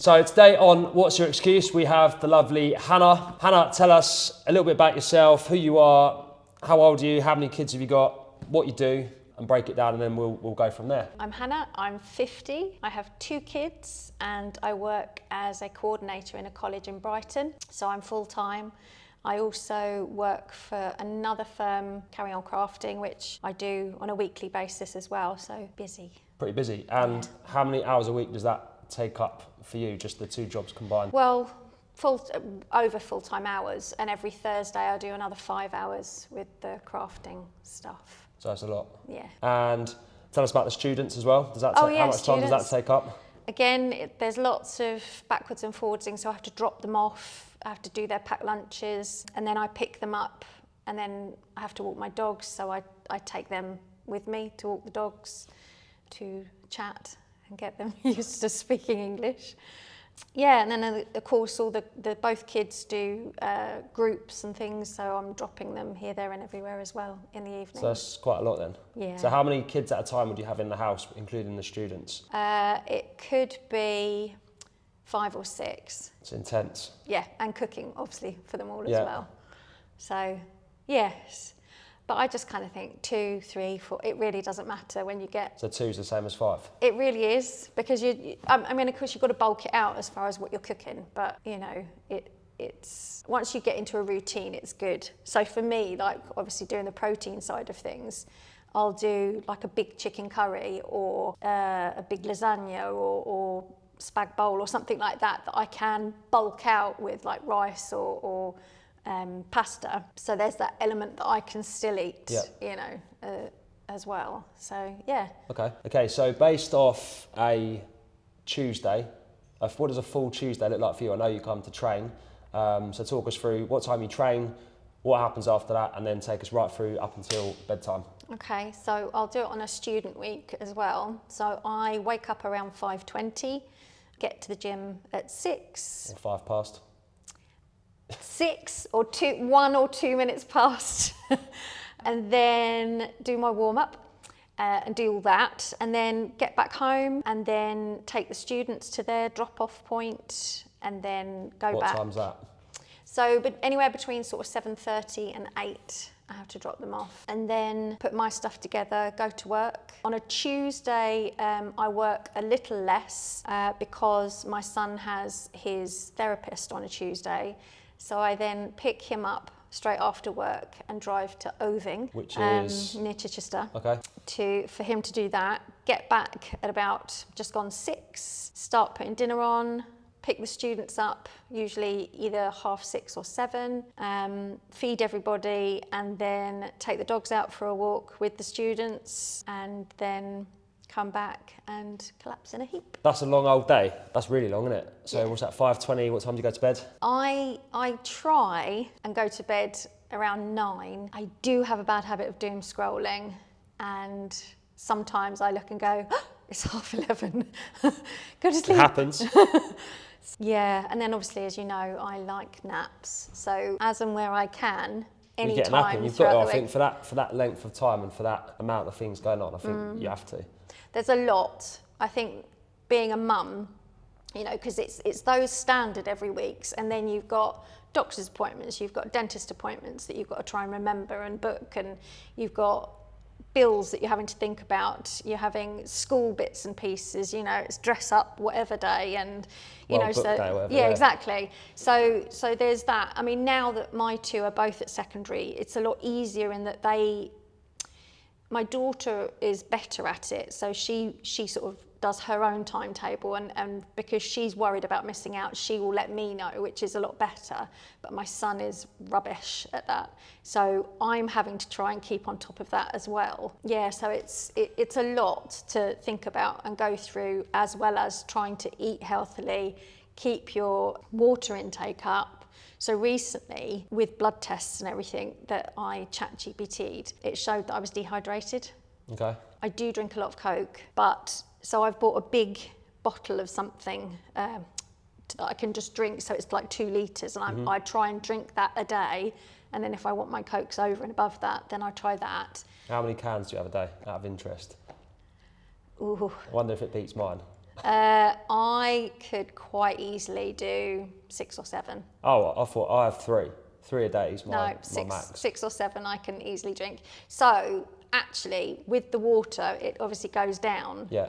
So today on What's Your Excuse, we have the lovely Hannah. Hannah, tell us a little bit about yourself, who you are, how old are you, how many kids have you got, what you do, and break it down, and then we'll go from there. I'm Hannah, I'm 50, I have 2 kids, and I work as a coordinator in a college in Brighton, so I'm full-time. I also work for another firm, Carry On Crafting, which I do on a weekly basis as well, so busy. Pretty busy. And how many hours a week does that take up for you, just the 2 jobs combined? Well, over full-time hours, and every Thursday I do another 5 hours with the crafting stuff. So that's a lot. Yeah. And tell us about the students as well. Does that Oh, take, yeah, how much time does that students. take up? Again, there's lots of backwards and forwardsing, so I have to drop them off, I have to do their packed lunches, and then I pick them up, and then I have to walk my dogs, so I take them with me to walk the dogs, to chat and get them used to speaking English. Yeah, and then of course all the both kids do groups and things, so I'm dropping them here, there and everywhere as well in the evening. So that's quite a lot then. Yeah. So how many kids at a time would you have in the house, including the students? It could be 5 or 6. It's intense. Yeah, and cooking obviously for them all as Yeah. well. So yes, but I just kind of think 2, 3, 4. It really doesn't matter when you get. So 2's the same as 5? It really is, because I mean, of course you've got to bulk it out as far as what you're cooking, but you know, it's once you get into a routine, it's good. So for me, like obviously doing the protein side of things, I'll do like a big chicken curry or a big lasagna or spag bowl or something like that I can bulk out with, like rice or pasta. So there's that element that I can still eat, you know, as well. So yeah. Okay, so based off a Tuesday, what does a full Tuesday look like for you? I know you come to train, so talk us through what time you train, what happens after that, and then take us right through up until bedtime. Okay, so I'll do it on a student week as well. So I wake up around 5:20, get to the gym at 6. Or 5 past. 6 or 1 or 2 minutes past, and then do my warm-up and do all that, and then get back home and then take the students to their drop-off point and then go back. What time's that? So but anywhere between sort of 7:30 and 8, I have to drop them off, and then put my stuff together, go to work. On a Tuesday, I work a little less because my son has his therapist on a Tuesday. So I then pick him up straight after work and drive to Oving, which is near Chichester. Okay. For him to do that, get back at about just gone 6, start putting dinner on, pick the students up, usually either 6:30 or 7, feed everybody, and then take the dogs out for a walk with the students, and then come back and collapse in a heap. That's a long old day. That's really long, isn't it? So what's that, 5:20? What time do you go to bed? I try and go to bed around 9. I do have a bad habit of doom scrolling, and sometimes I look and go, oh, it's 11:30. Go to sleep. It happens. Yeah, and then obviously, as you know, I like naps. So as and where I can, any You get a nap in. time You've got to, throughout I the think, week. for that length of time and for that amount of things going on, I think you have to. There's a lot. I think being a mum, you know, because it's those standard every week, and then you've got doctor's appointments, you've got dentist appointments that you've got to try and remember and book, and you've got bills that you're having to think about, you're having school bits and pieces, you know, it's dress up whatever day, and you know, so day, whatever, yeah, exactly. So there's that. I mean, now that my 2 are both at secondary, it's a lot easier in that my daughter is better at it, so she sort of does her own timetable, and because she's worried about missing out, she will let me know, which is a lot better. But my son is rubbish at that, so I'm having to try and keep on top of that as well. Yeah, so it's a lot to think about and go through, as well as trying to eat healthily, keep your water intake up. So recently, with blood tests and everything that I ChatGPT'd, it showed that I was dehydrated. Okay. I do drink a lot of Coke, but so I've bought a big bottle of something that I can just drink, so it's like 2 litres, and I try and drink that a day, and then if I want my Cokes over and above that, then I try that. How many cans do you have a day, out of interest? Ooh. I wonder if it beats mine. I could quite easily do 6 or 7. Oh, I thought I have 3. 3 a day is my max. 6 or 7 I can easily drink. So actually, with the water, it obviously goes down. Yeah.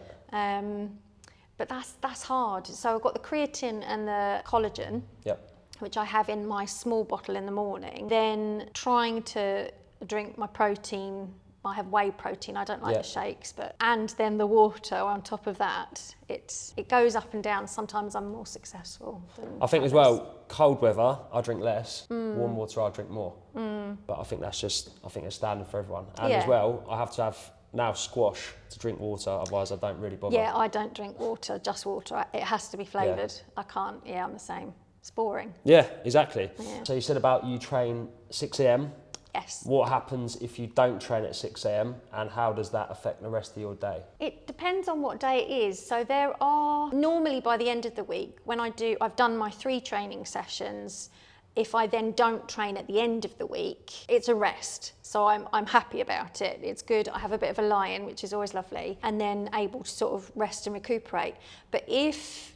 But that's hard. So I've got the creatine and the collagen, Yep. which I have in my small bottle in the morning. Then trying to drink my protein. I have whey protein. I don't like the shakes, and then the water on top of that. It goes up and down. Sometimes I'm more successful than I think as others. well, cold weather, I drink less. Warm water, I drink more. But I think that's it's standard for everyone. And as well, I have to have now squash to drink water, otherwise I don't really bother. Yeah, I don't drink water, just water. It has to be flavoured. I can't, I'm the same. It's boring. Yeah, exactly. Yeah. So you said about you train 6 a.m. Yes. What happens if you don't train at 6 a.m. and how does that affect the rest of your day? It depends on what day it is. So there are, normally by the end of the week, when I've done my 3 training sessions, if I then don't train at the end of the week, it's a rest. So I'm happy about it. It's good. I have a bit of a lie-in, which is always lovely, and then able to sort of rest and recuperate. But if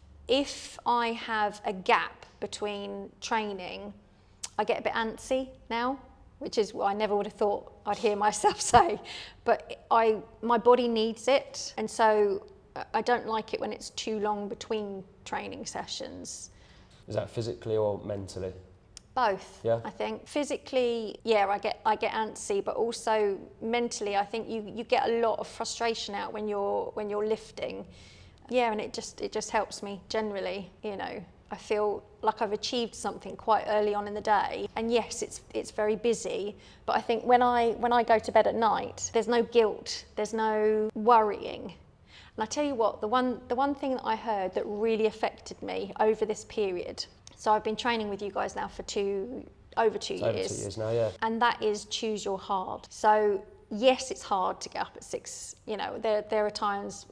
I have a gap between training, I get a bit antsy now, which is what I never would have thought I'd hear myself say. But my body needs it, and so I don't like it when it's too long between training sessions. Is that physically or mentally? Both, Yeah. I think. Physically, I get antsy, but also mentally, I think you get a lot of frustration out when you're lifting. Yeah, and it just helps me generally, I feel like I've achieved something quite early on in the day. And yes, it's very busy, but I think when I go to bed at night, there's no guilt, there's no worrying. And I tell you what, the one thing that I heard that really affected me over this period. So I've been training with you guys now for over 2 years. Over 2 years now, yeah. And that is choose your hard. So yes, it's hard to get up at 6. There are times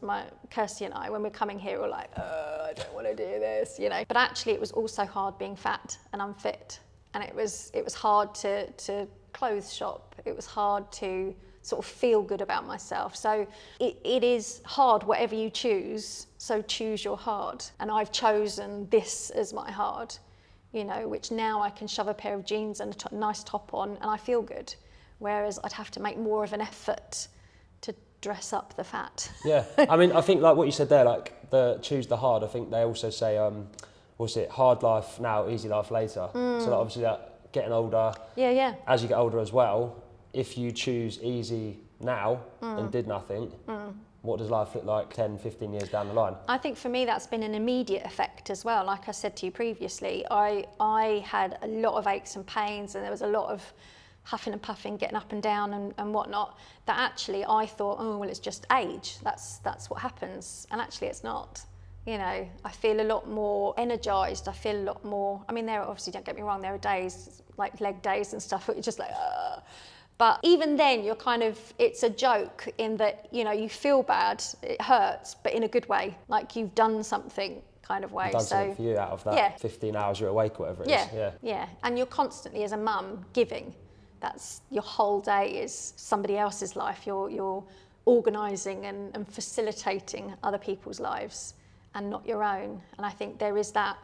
Kirsty and I, when we're coming here, we're like, I don't want to do this, But actually, it was also hard being fat and unfit, and it was hard to clothes shop. It was hard to sort of feel good about myself. So it is hard, whatever you choose. So choose your hard, and I've chosen this as my hard, which now I can shove a pair of jeans and a nice top on, and I feel good. Whereas I'd have to make more of an effort to dress up the fat. Yeah, I mean, I think like what you said there, like choose the hard. I think they also say, what's it? Hard life now, easy life later. So like, obviously, that getting older. Yeah. As you get older as well, if you choose easy now and did nothing, what does life look like 10, 15 years down the line? I think for me that's been an immediate effect as well. Like I said to you previously, I had a lot of aches and pains, and there was a lot of huffing and puffing, getting up and down and whatnot, that actually I thought, oh, well, it's just age. That's what happens. And actually it's not. I feel a lot more energised. I feel a lot more, there are obviously, don't get me wrong, there are days, like leg days and stuff, where you're just like, But even then, you're it's a joke in that, you feel bad, it hurts, but in a good way, like you've done something kind of way. Done something for you out of that 15 hours you're awake, whatever it is. Yeah. And you're constantly, as a mum, giving. That's your whole day is somebody else's life. You're organising and facilitating other people's lives and not your own. And I think there is that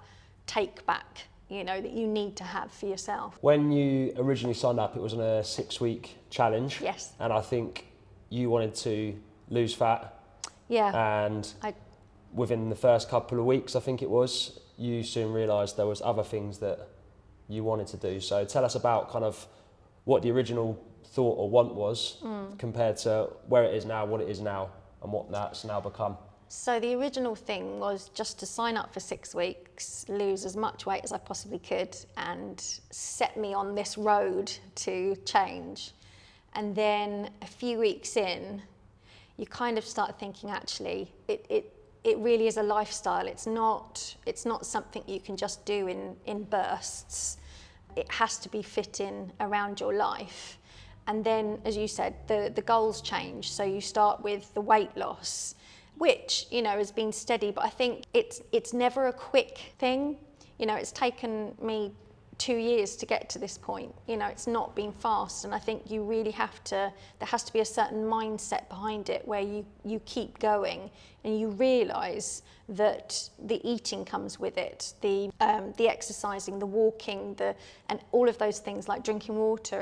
take back, that you need to have for yourself. When you originally signed up, it was on a 6-week challenge. Yes. And I think you wanted to lose fat. Yeah. And within the first couple of weeks, I think it was, you soon realised there was other things that you wanted to do. So tell us about kind of what the original thought or want was compared to where it is now, what it is now, and what that's now become. So the original thing was just to sign up for 6 weeks, lose as much weight as I possibly could, and set me on this road to change. And then a few weeks in, you kind of start thinking, actually, it really is a lifestyle. It's not something you can just do in bursts. It has to be fit in around your life. And then, as you said, the goals change. So you start with the weight loss, which, has been steady, but I think it's never a quick thing. It's taken me 2 years to get to this point. You know, it's not been fast, and I think you really have to, there has to be a certain mindset behind it where you keep going and you realise that the eating comes with it, the exercising, the walking, and all of those things like drinking water,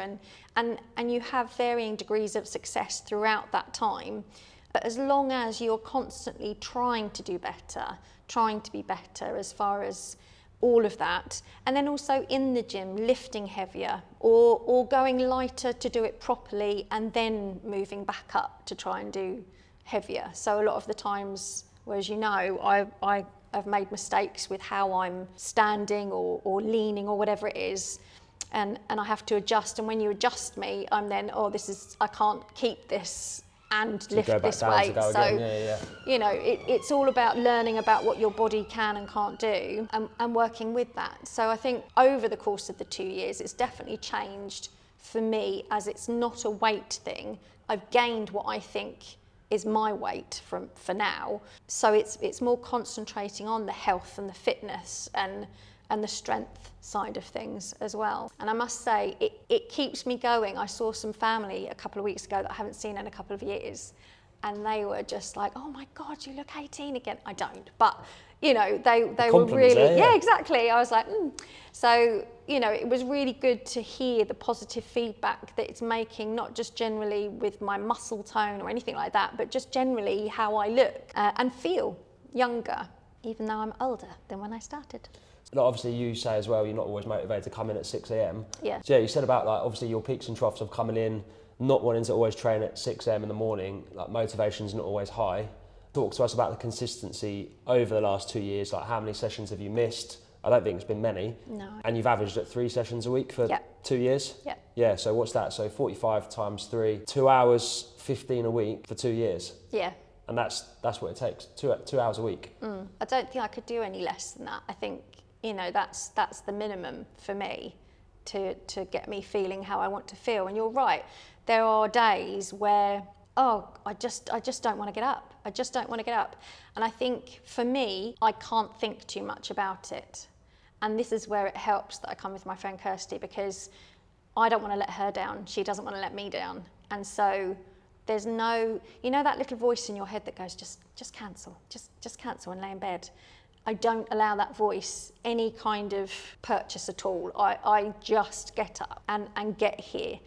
and you have varying degrees of success throughout that time. But as long as you're constantly trying to do better, trying to be better as far as all of that, and then also in the gym lifting heavier or going lighter to do it properly and then moving back up to try and do heavier. So a lot of the times, whereas you know, I have made mistakes with how I'm standing or leaning or whatever it is, and I have to adjust, and when you adjust me, I'm then, I can't keep this and lift this weight. So, you know, it's all about learning about what your body can and can't do and working with that. So I think over the course of the 2 years, it's definitely changed for me, as it's not a weight thing. I've gained what I think is my weight for now. So it's more concentrating on the health and the fitness and the strength side of things as well. And I must say, it keeps me going. I saw some family a couple of weeks ago that I haven't seen in a couple of years, and they were just like, oh my God, you look 18 again. I don't, but you know, they were really, there, yeah, exactly. I was like, So, you know, it was really good to hear the positive feedback that it's making, not just generally with my muscle tone or anything like that, but just generally how I look and feel younger, even though I'm older than when I started. Obviously, you say as well, you're not always motivated to come in at 6 a.m. Yeah. So yeah, you said about like obviously your peaks and troughs of coming in, not wanting to always train at 6 a.m. in the morning. Like motivation's not always high. Talk to us about the consistency over the last 2 years. Like how many sessions have you missed? I don't think it's been many. No. And you've averaged at 3 sessions a week for 2 years. Yeah. Yeah. So what's that? So 45 times 3, 2 hours 15 a week for 2 years. Yeah. And that's what it takes. 2 hours a week. I don't think I could do any less than that. I think, you know, that's the minimum for me to get me feeling how I want to feel. And you're right, there are days where, I just don't want to get up. I just don't want to get up. And I think for me, I can't think too much about it. And this is where it helps that I come with my friend Kirsty, because I don't want to let her down. She doesn't want to let me down. And so there's no, you know, that little voice in your head that goes, just cancel, just cancel and lay in bed. I don't allow that voice any kind of purchase at all. I just get up and get here.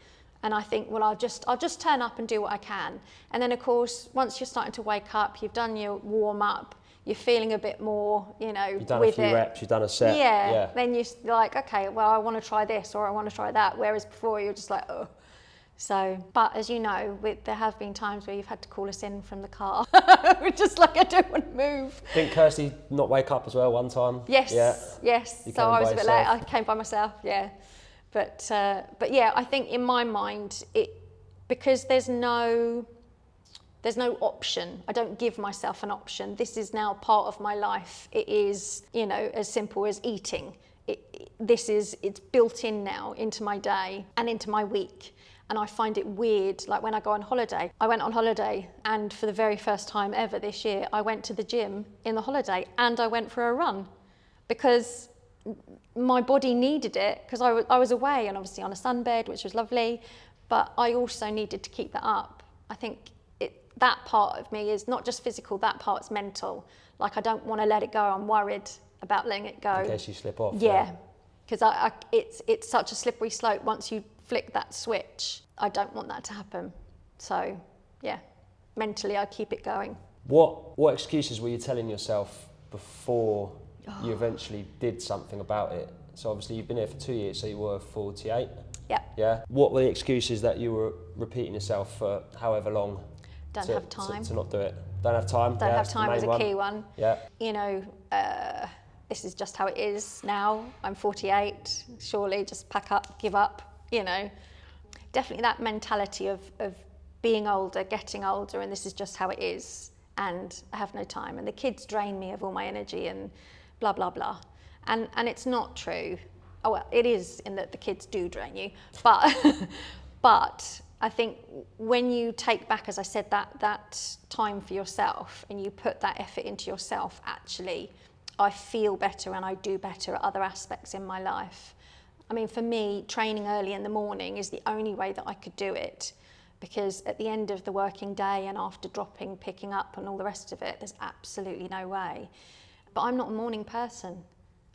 And I think, well, I'll just turn up and do what I can. And then of course, once you're starting to wake up, you've done your warm up, you're feeling a bit more, you know, you've done with a few reps, you've done a set. Yeah. Then you're like, okay, well, I want to try this or I want to try that. Whereas before you're just like, oh. So, but as you know, there have been times where you've had to call us in from the car. We're just like, I don't want to move. Didn't Kirsty not wake up as well one time? Yes, yeah. Yes. You So I was a bit late. I came by myself, yeah. But yeah, I think in my mind, because there's no option. I don't give myself an option. This is now part of my life. It is, you know, as simple as eating. It's built in now into my day and into my week. And I find it weird, like when I go on holiday. I went on holiday, and for the very first time ever this year, I went to the gym in the holiday and I went for a run, because my body needed it, because I was away and obviously on a sunbed, which was lovely, but I also needed to keep that up. I think that part of me is not just physical, that part's mental. Like I don't want to let it go. I'm worried about letting it go. In case you slip off. Yeah, because it's such a slippery slope once you flick that switch. I don't want that to happen. So yeah, mentally I keep it going. What excuses were you telling yourself before you eventually did something about it? So obviously you've been here for 2 years, so you were 48. Yeah. Yeah. What were the excuses that you were repeating yourself for however long? Don't have time. To not do it. Don't have time. Don't have time is a key one. Yeah. You know, this is just how it is now. I'm 48. Surely just pack up, give up. You know, definitely that mentality of being older, getting older, and this is just how it is, and I have no time, and the kids drain me of all my energy, and blah blah blah, and it's not true. Oh well, it is in that the kids do drain you, but but I think when you take back, as I said, that time for yourself and you put that effort into yourself, actually, I feel better and I do better at other aspects in my life. I mean, for me, training early in the morning is the only way that I could do it, because at the end of the working day and after dropping, picking up and all the rest of it, there's absolutely no way. But I'm not a morning person.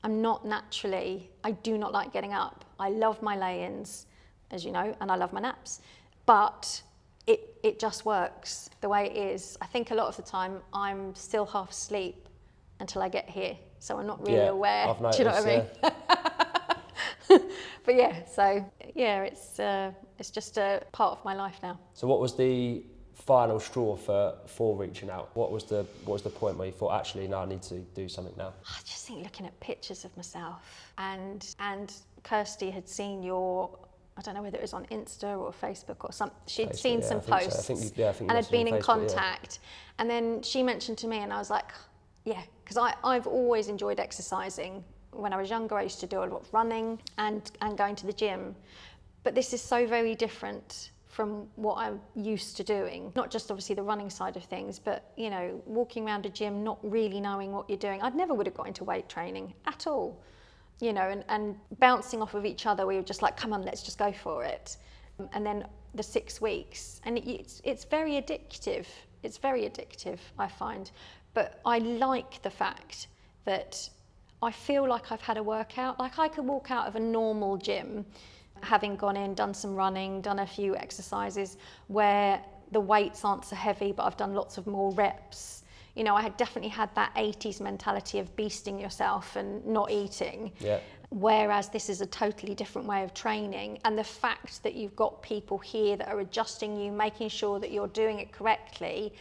I'm not naturally, I do not like getting up. I love my lay-ins, as you know, and I love my naps. But it just works the way it is. I think a lot of the time I'm still half asleep until I get here. So I'm not really aware. I've noticed, do you know what I mean? But yeah, so yeah, it's just a part of my life now. So what was the final straw for reaching out? What was the point where you thought, actually, no, I need to do something now? I just think looking at pictures of myself, and Kirsty had seen your, I don't know whether it was on Insta or Facebook or something. She'd seen some posts and had been in contact. And then she mentioned to me, and I was like, yeah, because I've always enjoyed exercising. When I was younger, I used to do a lot of running and going to the gym. But this is so very different from what I'm used to doing. Not just obviously the running side of things, but you know, walking around a gym, not really knowing what you're doing. I'd never would have got into weight training at all. You know, and bouncing off of each other, we were just like, come on, let's just go for it. And then the 6 weeks, and it's very addictive. It's very addictive, I find. But I like the fact that I feel like I've had a workout. Like I could walk out of a normal gym, having gone in, done some running, done a few exercises where the weights aren't so heavy, but I've done lots of more reps. You know, I had definitely had that 80s mentality of beasting yourself and not eating. Yeah. Whereas this is a totally different way of training. And the fact that you've got people here that are adjusting you, making sure that you're doing it correctly,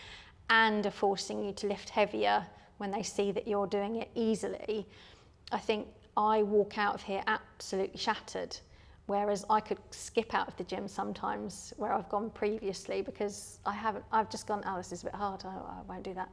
and are forcing you to lift heavier when they see that you're doing it easily, I think I walk out of here absolutely shattered. Whereas I could skip out of the gym sometimes where I've gone previously because I've just gone, oh, this is a bit hard, I won't do that.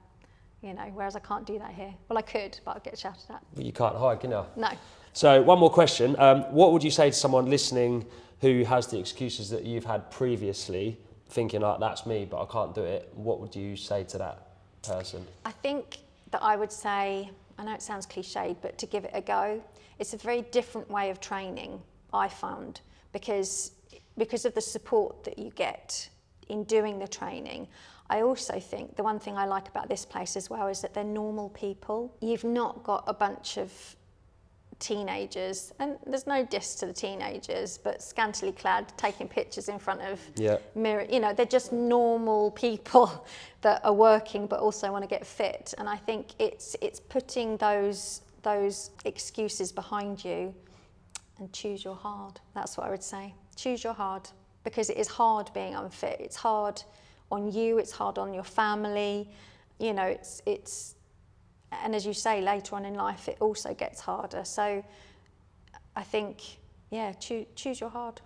You know, whereas I can't do that here. Well, I could, but I'd get shouted at. But you can't hike, you know? No. So one more question. What would you say to someone listening who has the excuses that you've had previously, thinking like, that's me, but I can't do it? What would you say to that person? I think that I would say, I know it sounds cliched, but to give it a go. It's a very different way of training, I found, because of the support that you get in doing the training. I also think the one thing I like about this place as well is that they're normal people. You've not got a bunch of teenagers, and there's no diss to the teenagers, but scantily clad, taking pictures in front of mirror. You know, they're just normal people that are working but also want to get fit. And I think it's putting those excuses behind you and choose your hard. That's what I would say. Choose your hard, because it is hard being unfit. It's hard on you, it's hard on your family. You know, it's and as you say, later on in life, it also gets harder. So I think, yeah, choose your hard.